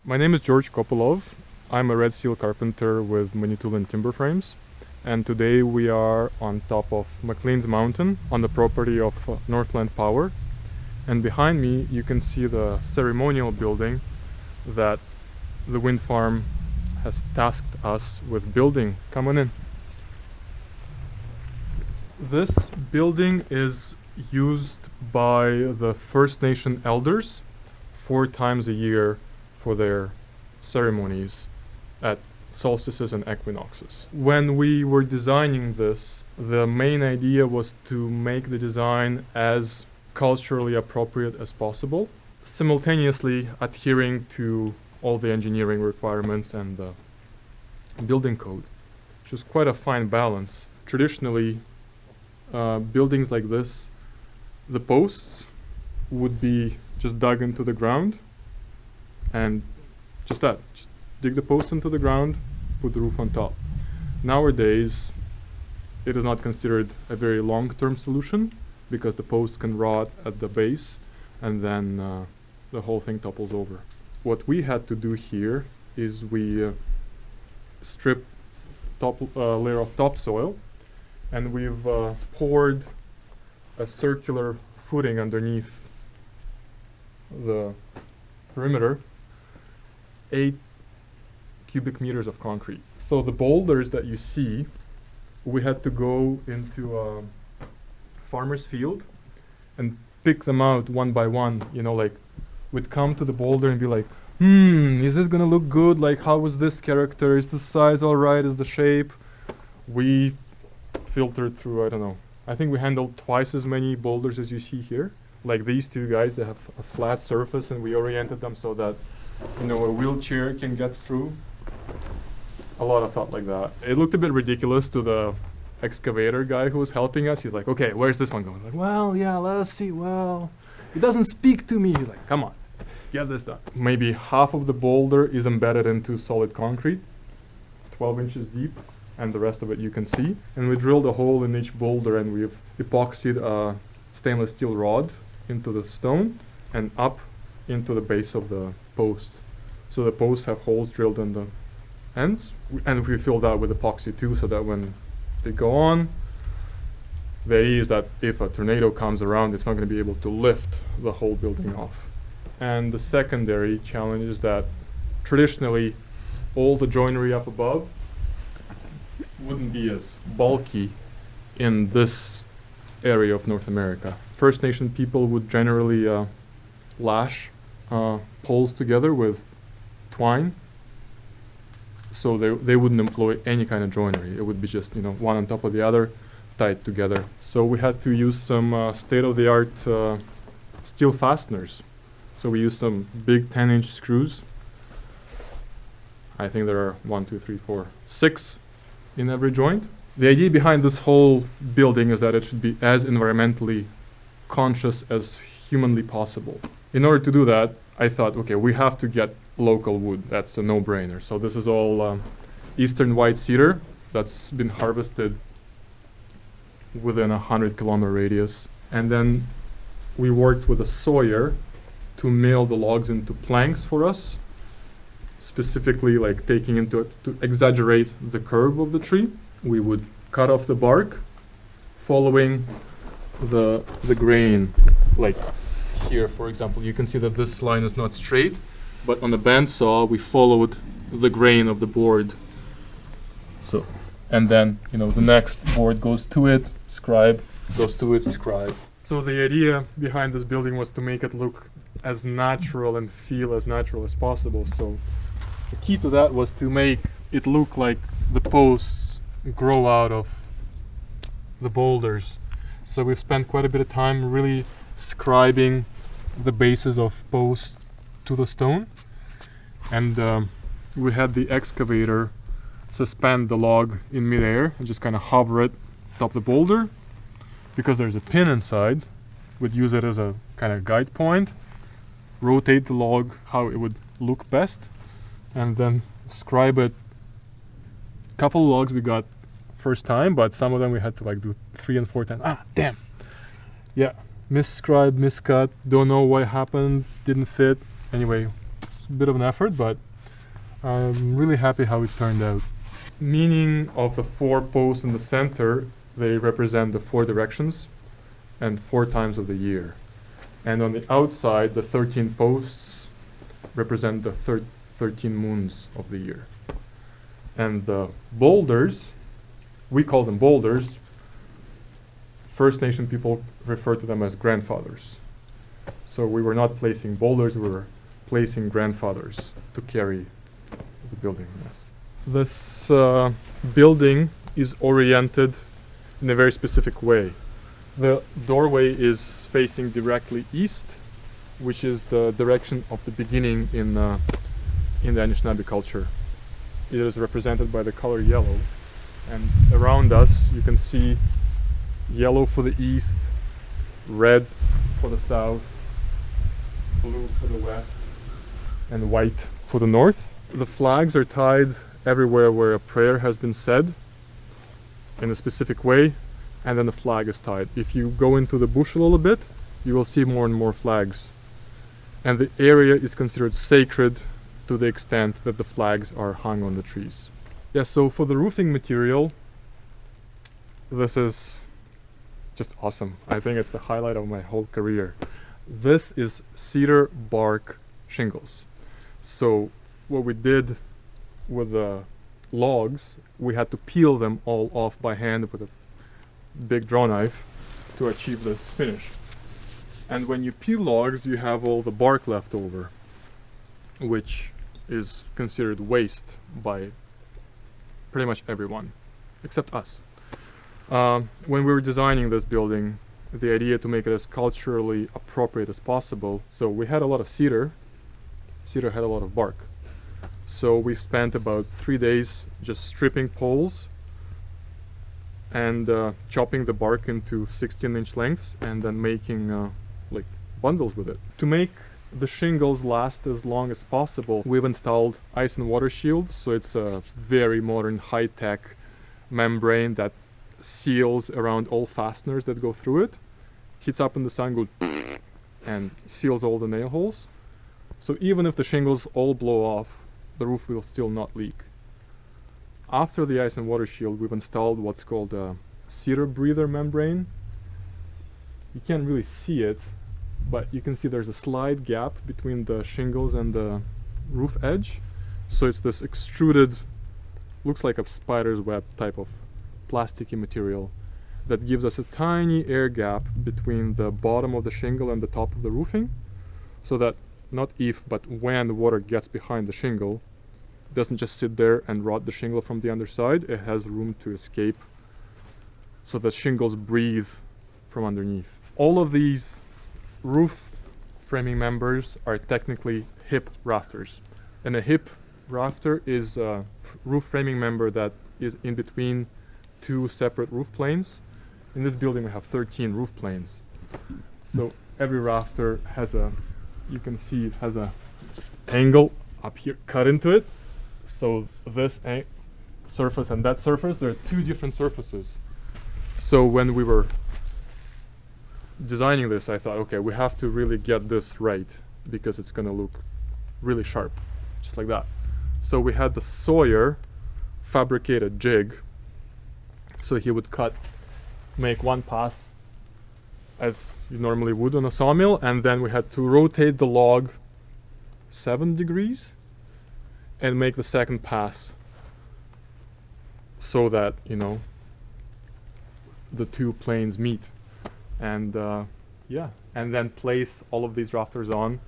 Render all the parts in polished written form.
My name is George Kopolov. I'm a red steel carpenter with Manitoulin Timber Frames, and today we are on top of McLean's Mountain on the property of Northland Power. And behind me you can see the ceremonial building that the wind farm has tasked us with building. Come on in. This building is used by the First Nation elders 4 times a year for their ceremonies at solstices and equinoxes. When we were designing this, the main idea was to make the design as culturally appropriate as possible, simultaneously adhering to all the engineering requirements and the building code, which is quite a fine balance. Traditionally, buildings like this, the posts would be just dug into the ground, and just dig the post into the ground, put the roof on top. Nowadays, it is not considered a very long-term solution because the post can rot at the base and then the whole thing topples over. What we had to do here is we strip layer of topsoil, and we've poured a circular footing underneath the perimeter, 8 cubic meters of concrete. So the boulders that you see, we had to go into a farmer's field and pick them out one by one. You know, like we'd come to the boulder and be like, is this gonna look good? Like, how was this character? Is the size all right? Is the shape? We filtered through, I don't know, I think we handled twice as many boulders as you see here. Like these two guys, they have a flat surface, and we oriented them so that, you know, a wheelchair can get through. A lot of thought like that. It looked a bit ridiculous to the excavator guy who was helping us. He's like, okay, where's this one going? Like, well, yeah, let's see. Well, it doesn't speak to me. He's like, come on, get this done. Maybe half of the boulder is embedded into solid concrete, 12 inches deep, and the rest of it you can see. And we drilled a hole in each boulder, and we've epoxied a stainless steel rod into the stone and up into the base of the post. So the posts have holes drilled in the ends, and we fill that with epoxy too, so that when they go on, the idea is that if a tornado comes around, it's not going to be able to lift the whole building off. And the secondary challenge is that traditionally all the joinery up above wouldn't be as bulky in this area of North America. First Nation people would generally lash poles together with twine, so they wouldn't employ any kind of joinery. It would be just, you know, one on top of the other, tied together. So we had to use some state-of-the-art steel fasteners. So we used some big 10-inch screws. I think there are 1, 2, 3, 4, 6 in every joint. The idea behind this whole building is that it should be as environmentally conscious as humanly possible. In order to do that, I thought, okay, we have to get local wood. That's a no-brainer. So this is all eastern white cedar that's been harvested within a 100-kilometer radius. And then we worked with a sawyer to mill the logs into planks for us, specifically like taking into to exaggerate the curve of the tree. We would cut off the bark, following the grain. Like here, for example, you can see that this line is not straight, but on the bandsaw we followed the grain of the board. So, and then, you know, the next board goes to it, scribe, goes to it, scribe. So the idea behind this building was to make it look as natural and feel as natural as possible. So the key to that was to make it look like the posts grow out of the boulders. So we've spent quite a bit of time really scribing the bases of posts to the stone, and we had the excavator suspend the log in midair and just kind of hover it atop the boulder. Because there's a pin inside, we'd use it as a kind of guide point, rotate the log how it would look best, and then scribe it. Couple logs we got first time, but some of them we had to like do 3 and 4 times. Damn. Yeah, misscribe, miscut, don't know what happened, didn't fit. Anyway, a bit of an effort, but I'm really happy how it turned out. Meaning of the 4 posts in the center, they represent the 4 directions and 4 times of the year. And on the outside, the 13 posts represent the 13 moons of the year. And the boulders, we call them boulders. First Nation people refer to them as grandfathers. So we were not placing boulders, we were placing grandfathers to carry the building. Yes. This building is oriented in a very specific way. The doorway is facing directly east, which is the direction of the beginning in the Anishinaabe culture. It is represented by the color yellow, and around us you can see yellow for the east, red for the south, blue for the west, and white for the north. The flags are tied everywhere where a prayer has been said in a specific way, and then the flag is tied. If you go into the bush a little bit, you will see more and more flags. And the area is considered sacred to the extent that the flags are hung on the trees. Yeah, so for the roofing material, this is just awesome. I think it's the highlight of my whole career. This is cedar bark shingles. So what we did with the logs, we had to peel them all off by hand with a big draw knife to achieve this finish. And when you peel logs, you have all the bark left over, which is considered waste by pretty much everyone, except us. When we were designing this building, the idea to make it as culturally appropriate as possible, so we had a lot of cedar. Cedar had a lot of bark. So we spent about 3 days just stripping poles and chopping the bark into 16-inch lengths and then making like bundles with it. To make the shingles last as long as possible, we've installed ice and water shields. So it's a very modern, high-tech membrane that seals around all fasteners that go through it, heats up in the sun, goes and seals all the nail holes. So even if the shingles all blow off, the roof will still not leak. After the ice and water shield, we've installed what's called a cedar breather membrane. You can't really see it, but you can see there's a slight gap between the shingles and the roof edge. So it's this extruded, looks like a spider's web type of plasticky material that gives us a tiny air gap between the bottom of the shingle and the top of the roofing, so that not if, but when the water gets behind the shingle, it doesn't just sit there and rot the shingle from the underside. It has room to escape, so the shingles breathe from underneath. All of these roof framing members are technically hip rafters, and a hip rafter is a roof framing member that is in between 2 separate roof planes. In this building we have 13 roof planes, so every rafter has a, you can see it has a angle up here cut into it. So this surface and that surface, there are 2 different surfaces. So when we were designing this, I thought, okay, we have to really get this right because it's gonna look really sharp, just like that. So we had the sawyer fabricate a jig, so he would make one pass as you normally would on a sawmill, and then we had to rotate the log 7 degrees and make the second pass so that, you know, the 2 planes meet. And yeah, and then place all of these rafters on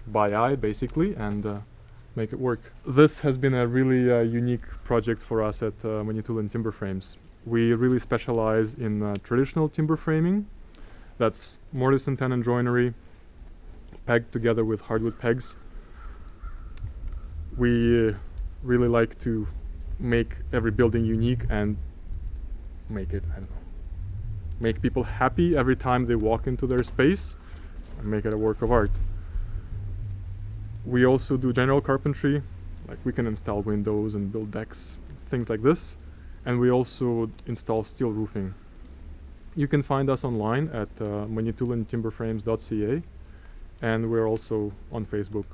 by eye basically, and make it work. This has been a really unique project for us at Manitoulin Timber Frames. We really specialize in traditional timber framing. That's mortise and tenon joinery, pegged together with hardwood pegs. We really like to make every building unique and make it, I don't know, make people happy every time they walk into their space and make it a work of art. We also do general carpentry, like we can install windows and build decks, things like this. And we also install steel roofing. You can find us online at manitoulintimberframes.ca, and we're also on Facebook.